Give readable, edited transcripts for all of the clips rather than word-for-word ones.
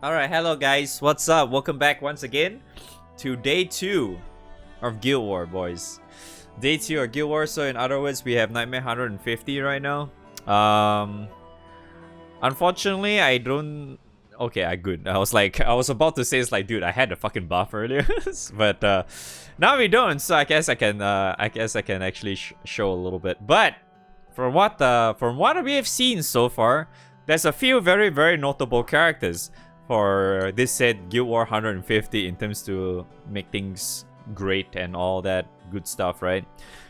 Alright, hello guys, what's up? Welcome back once again to day 2 of Guild War, boys. Day 2 of Guild War, so in other words, we have Nightmare 150 right now. Unfortunately, I don't... Okay, I good. I was about to say, it's like, dude, I had the fucking buff earlier. But now we don't, so I guess I can actually show a little bit. But from what we have seen so far, there's a few very, very notable characters for this set Guild War 150 in terms to make things great and all that good stuff, right?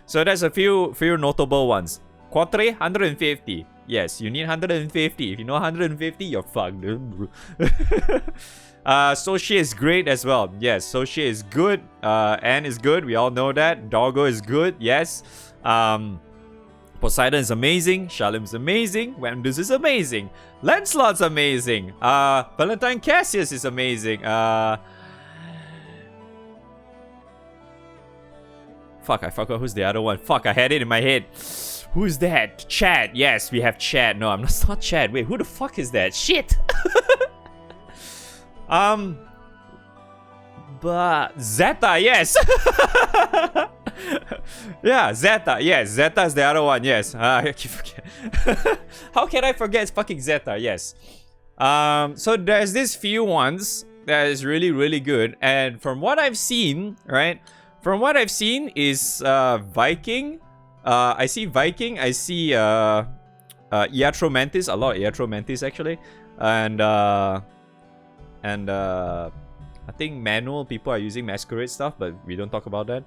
So there's a few notable ones. Quattro 150. Yes, you need 150. If you know 150, you're fucked, dude. Soshi is great as well. Yes, Soshi is good. Anne is good. We all know that. Doggo is good. Yes. Poseidon is amazing. Shalim's amazing. Wendus is amazing. Lancelot's amazing. Valentine Cassius is amazing. Fuck, I forgot who's the other one. Fuck, I had it in my head. Who's that? Chad. Yes, we have Chad. No, it's not Chad. Wait, who the fuck is that? Shit. But Zeta, yes. Yeah, Zeta. Yes, Zeta is the other one. Yes. I keep forgetting. How can I forget fucking Zeta? Yes. So there's these few ones that is really, really good. And from what I've seen, right? From what I've seen is Viking. I see Viking. I see Iatromantis. A lot of Iatromantis actually. And I think manual people are using Masquerade stuff, but we don't talk about that.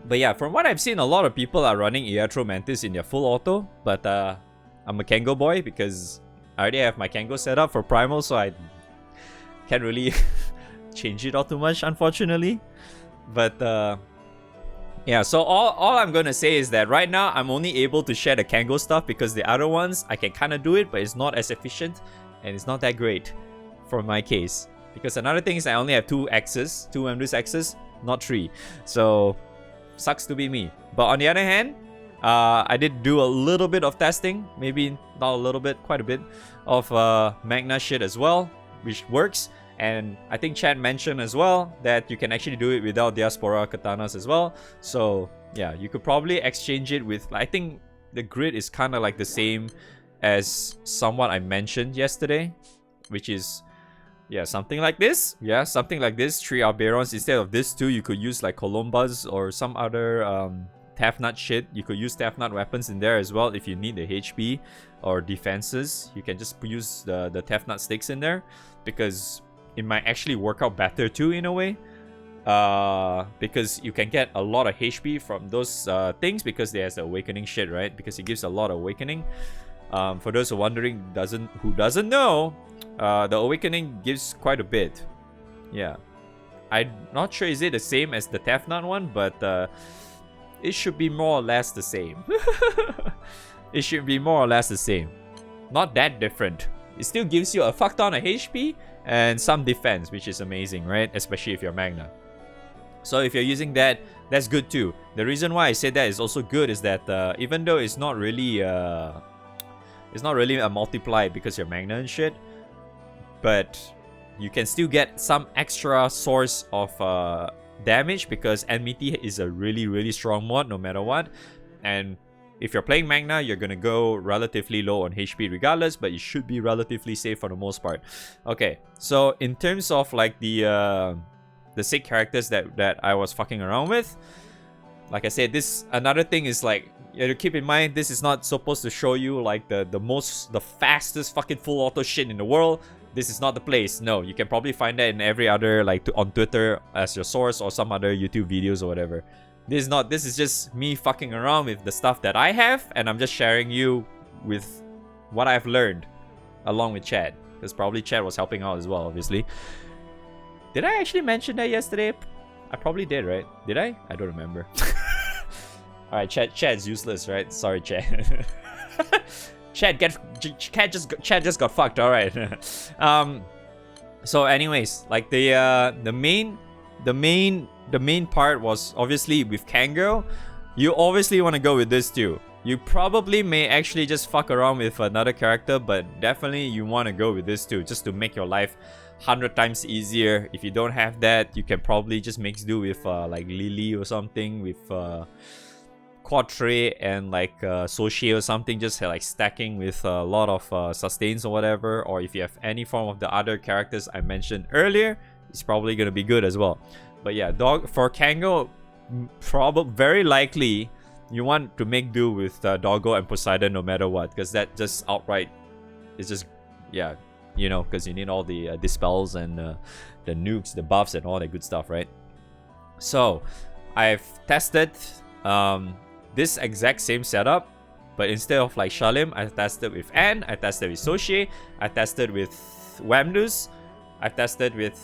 But yeah, from what I've seen, a lot of people are running Iatromantis in their full auto. But I'm a Kango boy because I already have my Kango set up for Primal, so I can't really change it all too much, unfortunately. But yeah, so all I'm gonna say is that right now I'm only able to share the Kango stuff because the other ones I can kind of do it, but it's not as efficient and it's not that great for my case. Because another thing is I only have 2 X's, 2 Wendus X's, not 3. So, sucks to be me. But on the other hand, I did do a little bit of testing. Maybe not a little bit, quite a bit of Magna shit as well, which works. And I think Chad mentioned as well that you can actually do it without Diaspora Katanas as well. So, yeah, you could probably exchange it with... I think the grid is kind of like the same as somewhat I mentioned yesterday, which is... yeah, something like this. Yeah, something like this. 3 Alberons. Instead of this 2, you could use like Columbus or some other Tafnut shit. You could use Tafnut weapons in there as well if you need the HP or defenses. You can just use the Tafnut sticks in there because it might actually work out better too in a way. Because you can get a lot of HP from those things because there's the awakening shit, right? Because it gives a lot of awakening. For those who are wondering, who doesn't know, the awakening gives quite a bit. Yeah, I'm not sure is it the same as the Tefnut one, but it should be more or less the same. It should be more or less the same. Not that different. It still gives you a fuck ton of HP and some defense, which is amazing, right? Especially if you're Magna. So if you're using that, that's good too. The reason why I say that is also good is that even though it's not really a multiply because you're Magna and shit, but you can still get some extra source of damage because Enmity is a really, really strong mod no matter what. And if you're playing Magna, you're gonna go relatively low on HP regardless, but you should be relatively safe for the most part. Okay, so in terms of like the sick characters that I was fucking around with, like I said, this another thing is like, you have to keep in mind, this is not supposed to show you like the fastest fucking full auto shit in the world. This is not the place. No, you can probably find that in every other, like on Twitter as your source or some other YouTube videos or whatever. This is just me fucking around with the stuff that I have, and I'm just sharing you with what I've learned along with Chad. Because probably Chad was helping out as well, obviously. Did I actually mention that yesterday? I probably did, right? Did I? I don't remember. Alright, Chad's useless, right? Sorry, Chad. Chad just got fucked. Alright. So anyways, like the main part was obviously with Kango. You obviously want to go with this too. You probably may actually just fuck around with another character, but definitely you want to go with this too, just to make your life 100 times easier. If you don't have that, you can probably just mix do with like Lily or something, with Quatre and like Sochie or something, just like stacking with a lot of sustains or whatever. Or if you have any form of the other characters I mentioned earlier, it's probably gonna be good as well. But yeah, for Kango, very likely you want to make do with Doggo and Poseidon no matter what, because that just outright is just, yeah, you know, because you need all the dispels and the nukes, the buffs, and all that good stuff, right? So I've tested this exact same setup, but instead of like Shalim, I tested with Anne, I tested with Sochie, I tested with Wamdus, I tested with,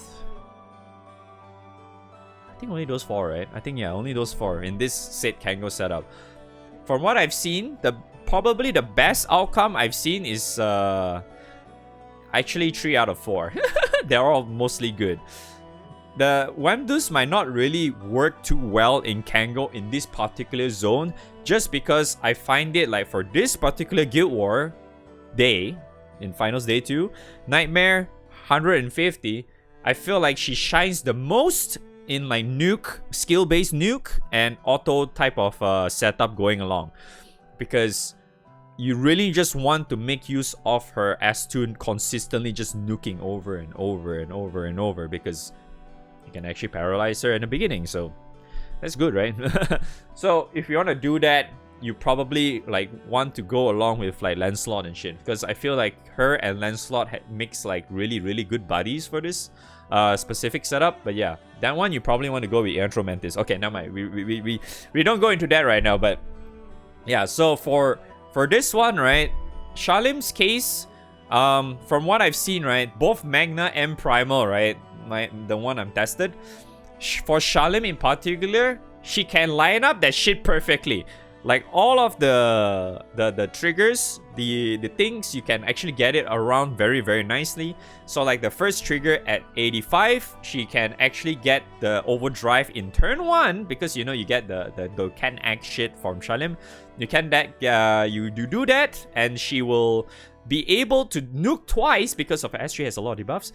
I think only those 4, right? I think, yeah, only those 4 in this said Kango setup. From what I've seen, probably the best outcome I've seen is actually 3 out of 4. They're all mostly good. The Wamdus might not really work too well in Kango in this particular zone, just because I find it like for this particular Guild War day, in Finals Day 2, Nightmare 150, I feel like she shines the most in like nuke, skill-based nuke and auto type of setup going along, because you really just want to make use of her S2 consistently just nuking over and over and over and over, because you can actually paralyze her in the beginning, so that's good, right? So if you want to do that, you probably like want to go along with like Lancelot and shit, because I feel like her and Lancelot makes like really good buddies for this specific setup. But yeah, that one you probably want to go with Iatromantis. Okay, never mind. We don't go into that right now, but yeah. So for this one, right, Shalim's case, from what I've seen, right, both Magna and Primal, right, the one I'm tested, for Shalim in particular, she can line up that shit perfectly. Like all of the triggers, the things, you can actually get it around very nicely. So like the first trigger at 85, she can actually get the overdrive in turn 1, because you know you get the can act shit from Shalim. You can you do that, and she will be able to nuke twice because of S3 has a lot of debuffs.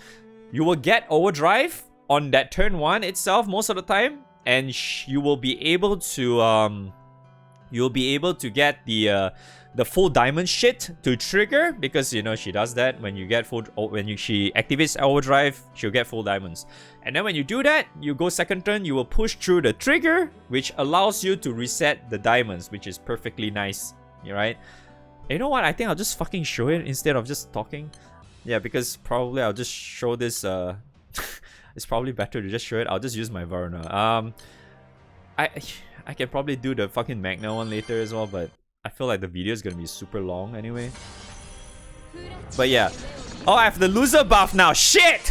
You will get overdrive on that turn 1 itself most of the time, and you will be able to get the full diamond shit to trigger, because you know she does that when you get she activates overdrive, she'll get full diamonds. And then when you do that, you go second turn, you will push through the trigger, which allows you to reset the diamonds, which is perfectly nice, right? You know what? I think I'll just fucking show it instead of just talking. Yeah, because probably I'll just show this. It's probably better to just show it. I'll just use my Varna. I can probably do the fucking Magna one later as well, but I feel like the video is gonna be super long anyway. But yeah. Oh, I have the loser buff now. Shit!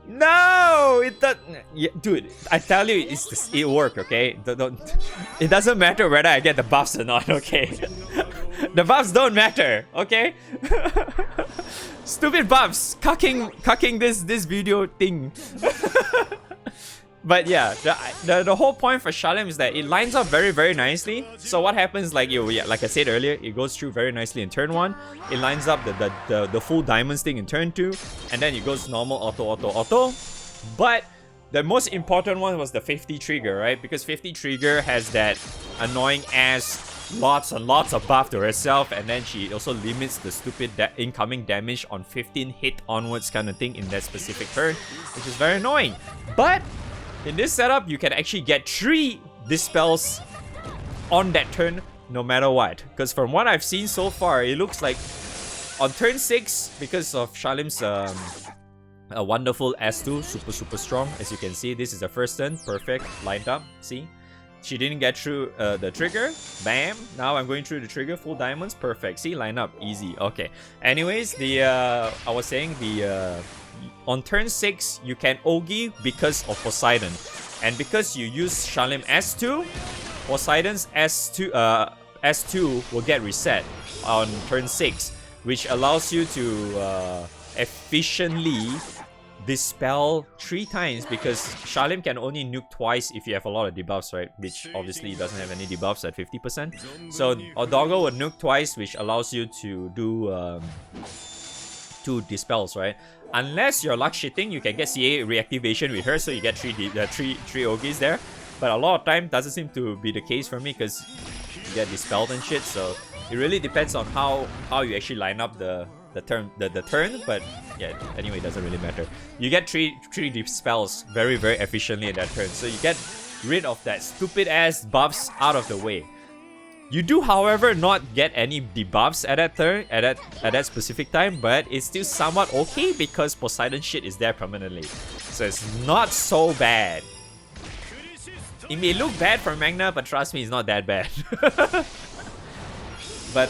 No! It doesn't. Yeah, dude, I tell you, it worked, okay? It doesn't matter whether I get the buffs or not, okay? The buffs don't matter, okay? Stupid buffs! Cucking this video thing. But yeah, the whole point for Shalim is that it lines up very nicely. So what happens, like like I said earlier, it goes through very nicely in turn 1. It lines up the full diamonds thing in turn 2, and then it goes normal auto. But the most important one was the 50 trigger, right? Because 50 trigger has that annoying ass lots and lots of buff to herself, and then she also limits the stupid incoming damage on 15 hit onwards kind of thing in that specific turn, which is very annoying. But in this setup, you can actually get 3 dispels on that turn no matter what. Because from what I've seen so far, it looks like on turn 6, because of Shalim's a wonderful S2, super strong. As you can see, this is the first turn, perfect, lined up, see? She didn't get through the trigger, bam. Now I'm going through the trigger, full diamonds, perfect. See, line up, easy, okay. Anyways, I was saying on turn 6, you can Ogi because of Poseidon. And because you use Shalim S2, Poseidon's S2 will get reset on turn 6, which allows you to efficiently dispel 3 times because Shalim can only nuke twice if you have a lot of debuffs, right? Which obviously doesn't have any debuffs at 50%. So Doggo would nuke twice, which allows you to do 2 dispels, right? Unless you're luck shitting, you can get CA reactivation with her, so you get 3 Ogis there. But a lot of time doesn't seem to be the case for me because you get dispelled and shit. So it really depends on how you actually line up the turn, but yeah, anyway, it doesn't really matter. You get 3 dispels very efficiently in that turn, so you get rid of that stupid ass buffs out of the way. You do, however, not get any debuffs at that turn, at that specific time, but it's still somewhat okay because Poseidon shit is there permanently, so it's not so bad. It may look bad for Magna, but trust me, it's not that bad. But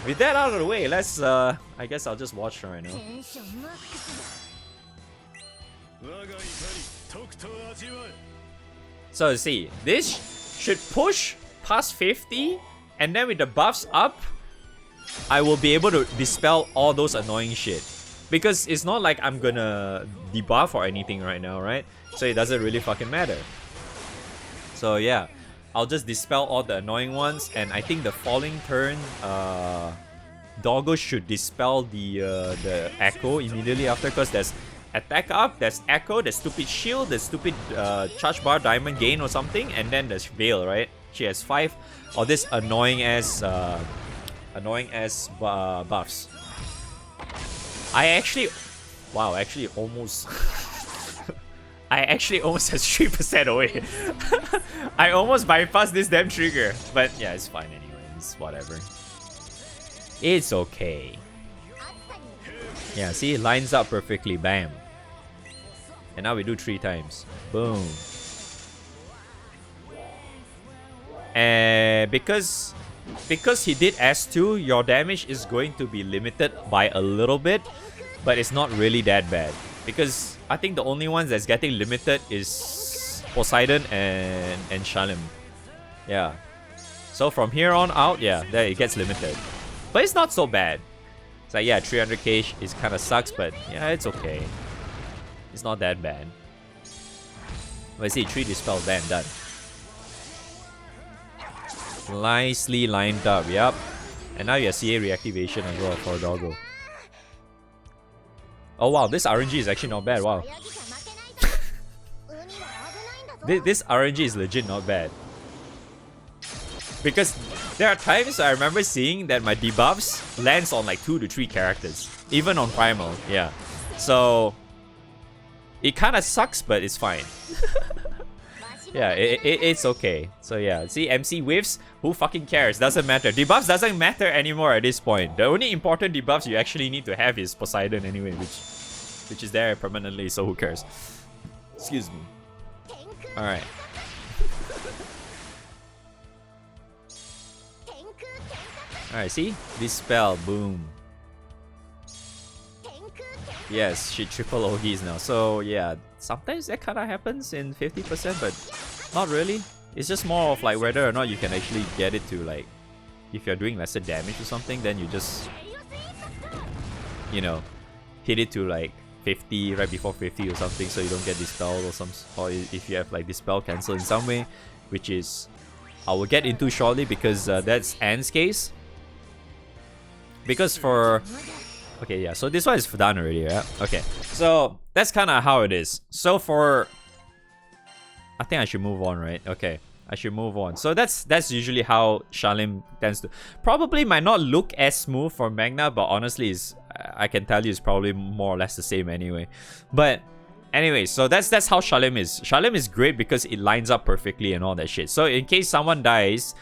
with that out of the way, let's I guess I'll just watch her right now. So see, this should push past 50, and then with the buffs up, I will be able to dispel all those annoying shit. Because it's not like I'm gonna debuff or anything right now, right? So it doesn't really fucking matter. So yeah, I'll just dispel all the annoying ones, and I think the falling turn, Doggo should dispel the Echo immediately after, because there's attack up, there's Echo, there's stupid shield, there's stupid charge bar diamond gain or something, and then there's Veil, right? She has 5 of this annoying ass buffs. I actually almost I actually almost has 3% away. I almost bypassed this damn trigger. But yeah, it's fine anyway. It's whatever. It's okay. Yeah, see, it lines up perfectly. Bam. And now we do 3 times. Boom. And because he did S2, your damage is going to be limited by a little bit, but it's not really that bad. Because I think the only ones that's getting limited is Poseidon and Shalim. Yeah. So from here on out, yeah, there it gets limited. But it's not so bad. It's like, yeah, 300k is kind of sucks, but yeah, it's okay. It's not that bad. Let's see, 3 dispels, bam, done. Nicely lined up, yep. And now you have CA reactivation as well for Doggo. Oh wow, this RNG is actually not bad, wow. This RNG is legit not bad. Because there are times I remember seeing that my debuffs lands on like 2 to 3 characters. Even on Primal, yeah. So it kinda sucks, but it's fine. Yeah, it's okay. So yeah, see, MC whiffs, who fucking cares? Doesn't matter. Debuffs doesn't matter anymore at this point. The only important debuffs you actually need to have is Poseidon anyway, which is there permanently, so who cares? Excuse me. Alright. Alright, see? Dispel, boom. Yes, she triple OGs now. So yeah, sometimes that kinda happens in 50%, but not really. It's just more of like whether or not you can actually get it to like, if you're doing lesser damage or something, then you just, you know, hit it to like 50 right before 50 or something, so you don't get dispelled, or if you have like dispel cancel in some way, which is I will get into shortly, because that's Anne's case. Because for okay, yeah, so this one is done already, yeah? Okay, so that's kind of how it is. So for, I think I should move on, right? Okay, I should move on. So that's usually how Shalim tends to. Probably might not look as smooth for Magna, but honestly, I can tell you it's probably more or less the same anyway. But anyway, so that's how Shalim is. Shalim is great because it lines up perfectly and all that shit. So in case someone dies,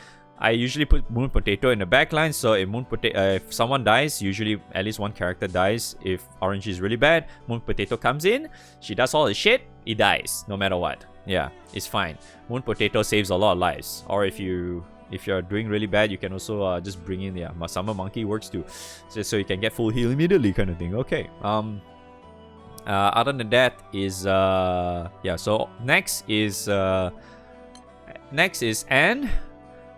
I usually put Moon Potato in the backline, so if someone dies, usually at least one character dies. If RNG is really bad, Moon Potato comes in, she does all the shit, he dies, no matter what. Yeah, it's fine. Moon Potato saves a lot of lives. Or if you're doing really bad, you can also just bring in, yeah, Summer Monkey works too. So you can get full heal immediately kind of thing. Okay. Other than that is, yeah, so next is Anne.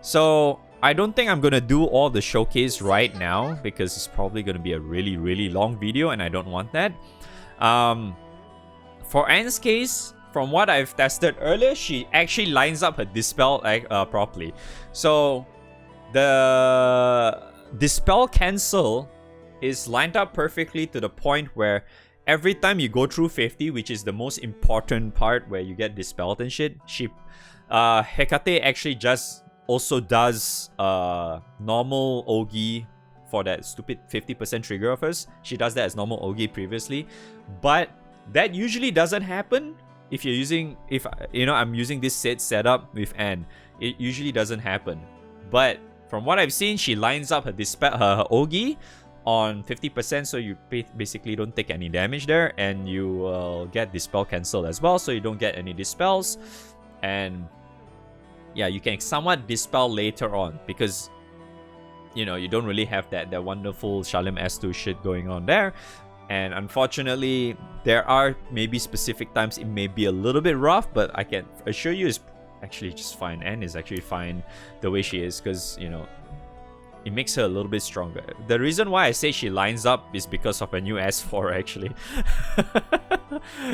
So I don't think I'm gonna do all the showcase right now, because it's probably gonna be a really long video and I don't want that. For Anne's case, from what I've tested earlier, she actually lines up her Dispel properly. So the Dispel Cancel is lined up perfectly to the point where every time you go through 50, which is the most important part where you get Dispelled and shit, Hecate actually just also does normal Ogi for that stupid 50% trigger of hers. She does that as normal Ogi previously, but that usually doesn't happen if you're using, I'm using this setup with Anne. It usually doesn't happen. But from what I've seen, she lines up her Ogi on 50%, so you basically don't take any damage there, and you will get Dispel Cancel as well, so you don't get any Dispels. And yeah, you can somewhat Dispel later on, because you don't really have that wonderful Shalim S2 shit going on there. And unfortunately, there are maybe specific times it may be a little bit rough, but I can assure you it's actually just fine. Anne is actually fine the way she is, because it makes her a little bit stronger. The reason why I say she lines up is because of her new S4 actually.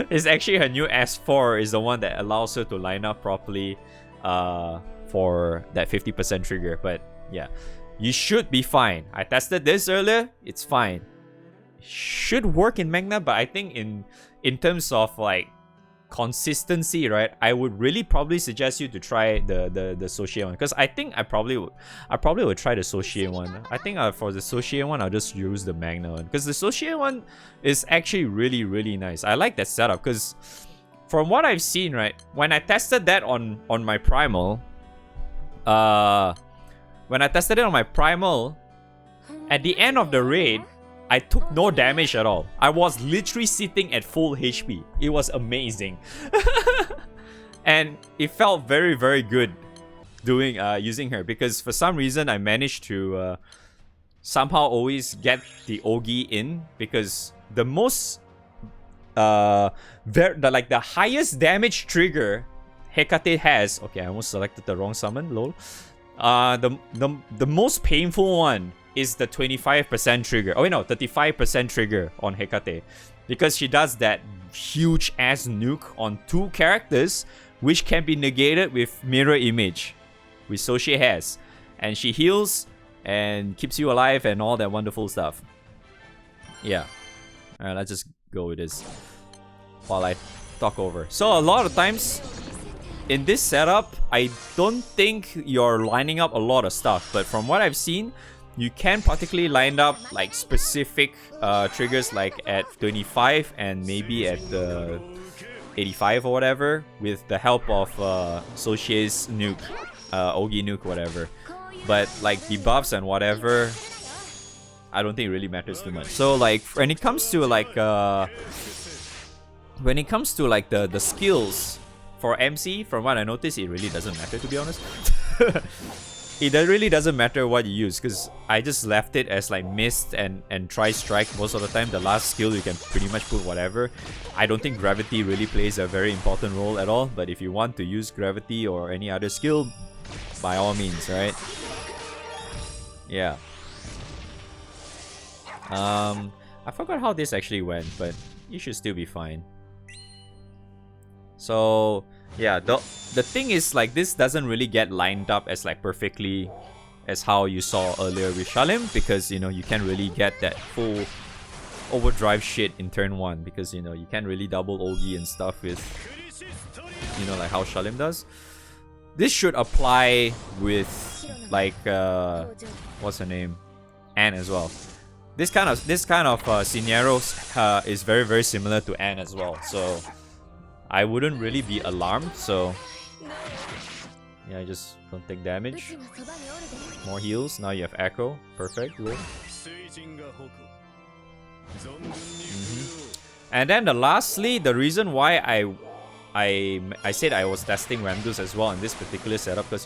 It's actually her new S4 is the one that allows her to line up properly for that 50% trigger. But yeah, you should be fine. I tested this earlier, it's fine. Should work in Magna, but I think in terms of like consistency, right, I would really probably suggest you to try the Sochie one, because I think I probably would try the Sochie one. I think for the Sochie one, I'll just use the Magna one, because the Sochie one is actually really, really nice. I like that setup, because from what I've seen, right, when I tested that on my Primal, at the end of the raid, I took no damage at all. I was literally sitting at full HP. It was amazing. And it felt very, very good using her, because for some reason I managed to somehow always get the Ogi in, because the most the highest damage trigger Hecate has. Okay, I almost selected the wrong summon, lol. The most painful one is the 25% trigger. Oh wait, no, 35% trigger on Hecate, because she does that huge ass nuke on 2 characters, which can be negated with mirror image, which Sochie has, and she heals and keeps you alive and all that wonderful stuff. Yeah, alright, let's just go with this while I talk over. So a lot of times in this setup, I don't think you're lining up a lot of stuff, but from what I've seen, you can particularly line up like specific triggers, like at 25 and maybe at the 85 or whatever, with the help of Sochie's nuke, Ogi nuke, whatever. But like debuffs and whatever, I don't think it really matters too much. So like when it comes to like the skills for MC, from what I noticed, it really doesn't matter, to be honest. It really doesn't matter what you use, because I just left it as like Mist and Try Strike most of the time. The last skill you can pretty much put whatever. I don't think Gravity really plays a very important role at all, but if you want to use Gravity or any other skill, by all means, right? Yeah. I forgot how this actually went, but you should still be fine. So yeah, the thing is, like, this doesn't really get lined up as like perfectly as how you saw earlier with Shalim, because you can't really get that full overdrive shit in turn 1, because you can't really double Ogi and stuff with like how Shalim does. This should apply with like what's her name, Anne as well. This kind of scenarios is very, very similar to Anne as well, so I wouldn't really be alarmed. So yeah, just don't take damage. More heals. Now you have Echo. Perfect. Cool. And then lastly, the reason why I said I was testing Ramdus as well in this particular setup, because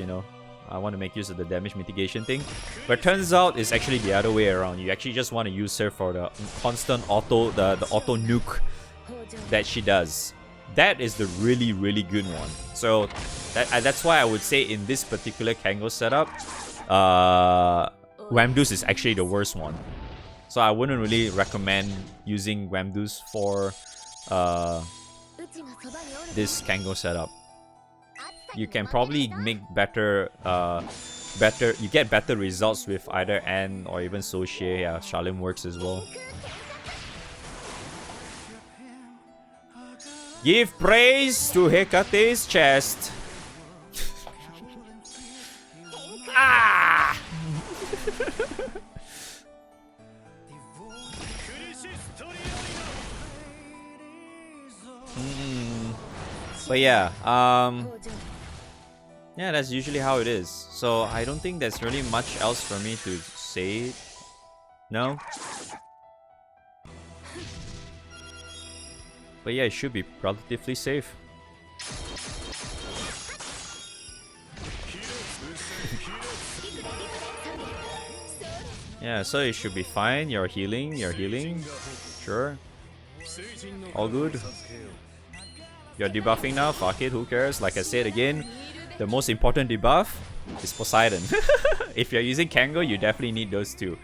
I want to make use of the damage mitigation thing. But turns out it's actually the other way around. You actually just want to use her for the constant auto, the auto nuke that she does. That is the really, really good one. So that's why I would say in this particular Kango setup, Ramdus is actually the worst one. So I wouldn't really recommend using Ramdus for this Kango setup. You can probably make better you get better results with either N or even Soshie. Yeah, Shalim works as well. Give praise to Hekate's chest. Ah! But yeah, yeah, that's usually how it is. So I don't think there's really much else for me to say. No? But yeah, it should be relatively safe. Yeah, so it should be fine. You're healing. Sure. All good. You're debuffing now. Fuck it, who cares? Like I said again, the most important debuff is Poseidon. If you're using Kango, you definitely need those two.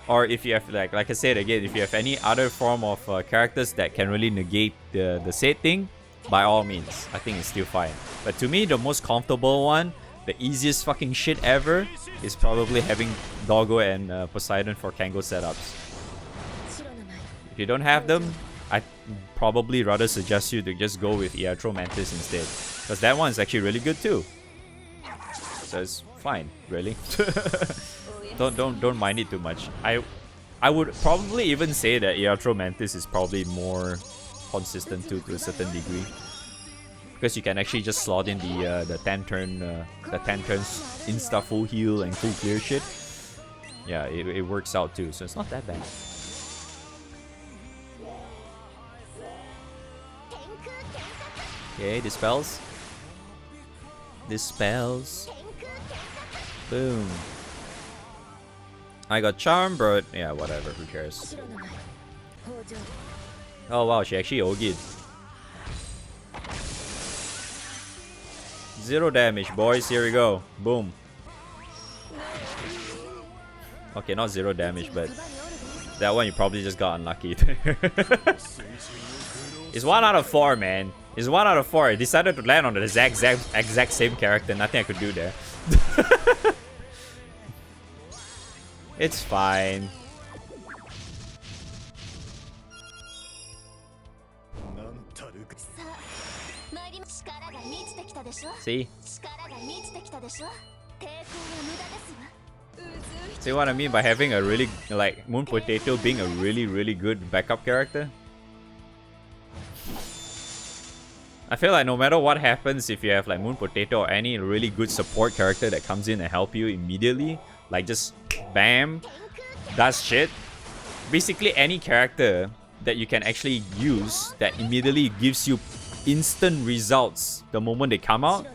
Or if you have, like I said again, if you have any other form of characters that can really negate the said thing, by all means, I think it's still fine. But to me, the most comfortable one, the easiest fucking shit ever, is probably having Doggo and Poseidon for Kango setups. If you don't have them, I'd probably rather suggest you to just go with Iatromantis instead. Because that one is actually really good too. So it's fine, really. Don't mind it too much. I would probably even say that Iatromantis is probably more consistent too, to a certain degree. Because you can actually just slot in the 10 turns insta full heal and full clear shit. Yeah, it works out too, so it's not that bad. Okay, dispels. Boom. I got charm, but yeah, whatever, who cares. Oh wow, she actually OG'd. 0 damage, boys, here we go. Boom. Okay, not 0 damage, but that one you probably just got unlucky. It's 1 out of 4, man. It's 1 out of 4. I decided to land on the exact same character. Nothing I could do there. It's fine. See? See what I mean by having a really, like, Moon Potato being a really good backup character? I feel like no matter what happens, if you have like Moon Potato or any really good support character that comes in and help you immediately, like just bam, does shit. Basically any character that you can actually use that immediately gives you instant results the moment they come out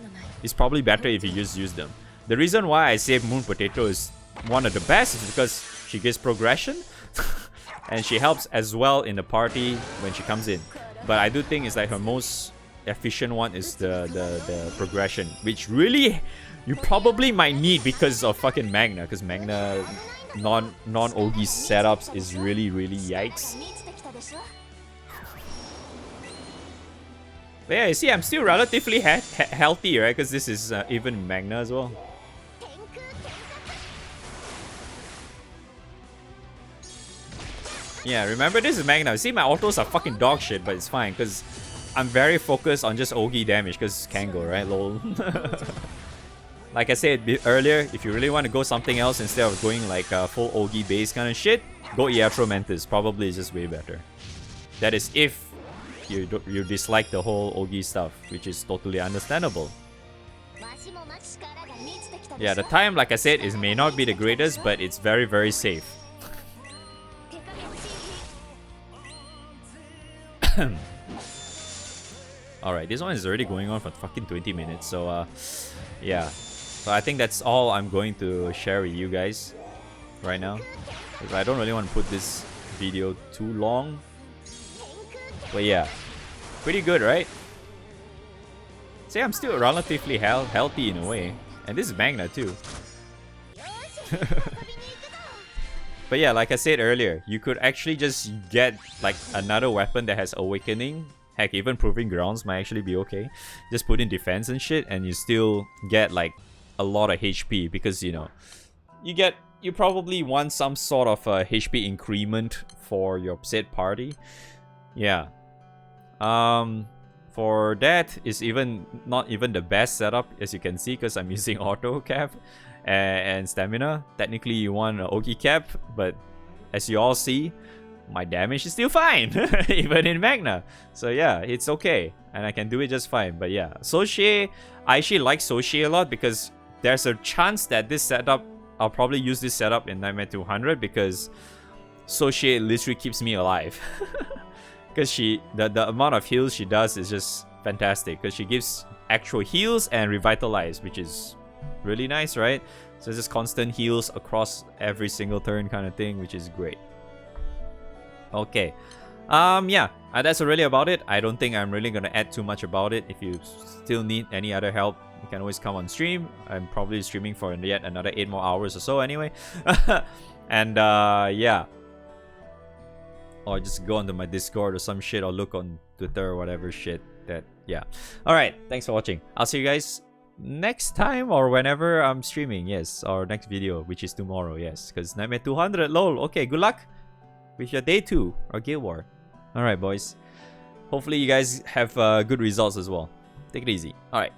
is probably better if you just use them. The reason why I say Moon Potato is one of the best is because she gives progression and she helps as well in the party when she comes in. But I do think it's like her most efficient one is the progression, which really you probably might need because of fucking Magna, because Magna non-OG setups is really yikes. But yeah, you see, I'm still relatively healthy, right? Because this is even Magna as well. Yeah, remember this is Magna. See, my autos are fucking dog shit, but it's fine because I'm very focused on just OG damage because Kango, right? Lol. Like I said earlier, if you really want to go something else instead of going like full OG base kind of shit, go Iatromantis. Probably is just way better. That is if you dislike the whole OG stuff, which is totally understandable. Yeah, the time, like I said, may not be the greatest, but it's very safe. Alright, this one is already going on for fucking 20 minutes, so yeah. So I think that's all I'm going to share with you guys right now, because I don't really want to put this video too long. But yeah, pretty good, right? See, I'm still relatively healthy in a way, and this is Magna too. But yeah, like I said earlier, you could actually just get like another weapon that has Awakening, Heck, even Proving Grounds might actually be okay. Just put in defense and shit, and you still get like a lot of HP because, you know, you probably want some sort of a HP increment for your said party. Yeah. For that is not even the best setup, as you can see, because I'm using auto cap and stamina. Technically you want an Oki cap, but as you all see, my damage is still fine, even in Magna. So yeah, it's okay, and I can do it just fine. But yeah, Soche, I actually like Soche a lot because there's a chance that this setup, I'll probably use this setup in Nightmare 200 because Soche literally keeps me alive. Because the amount of heals she does is just fantastic. Because she gives actual heals and revitalize, which is really nice, right? So it's just constant heals across every single turn kind of thing, which is great. Okay, yeah, that's really about it. I don't think I'm really gonna add too much about it. If you still need any other help, you can always come on stream. I'm probably streaming for yet another 8 more hours or so anyway. And yeah, or just go onto my Discord or some shit, or look on Twitter or whatever shit. That, yeah. Alright, thanks for watching. I'll see you guys next time or whenever I'm streaming, yes, or next video, which is tomorrow, yes, because Nightmare 200, lol. Okay, good luck with your day 2 or Guild War. Alright, boys. Hopefully you guys have good results as well. Take it easy. Alright.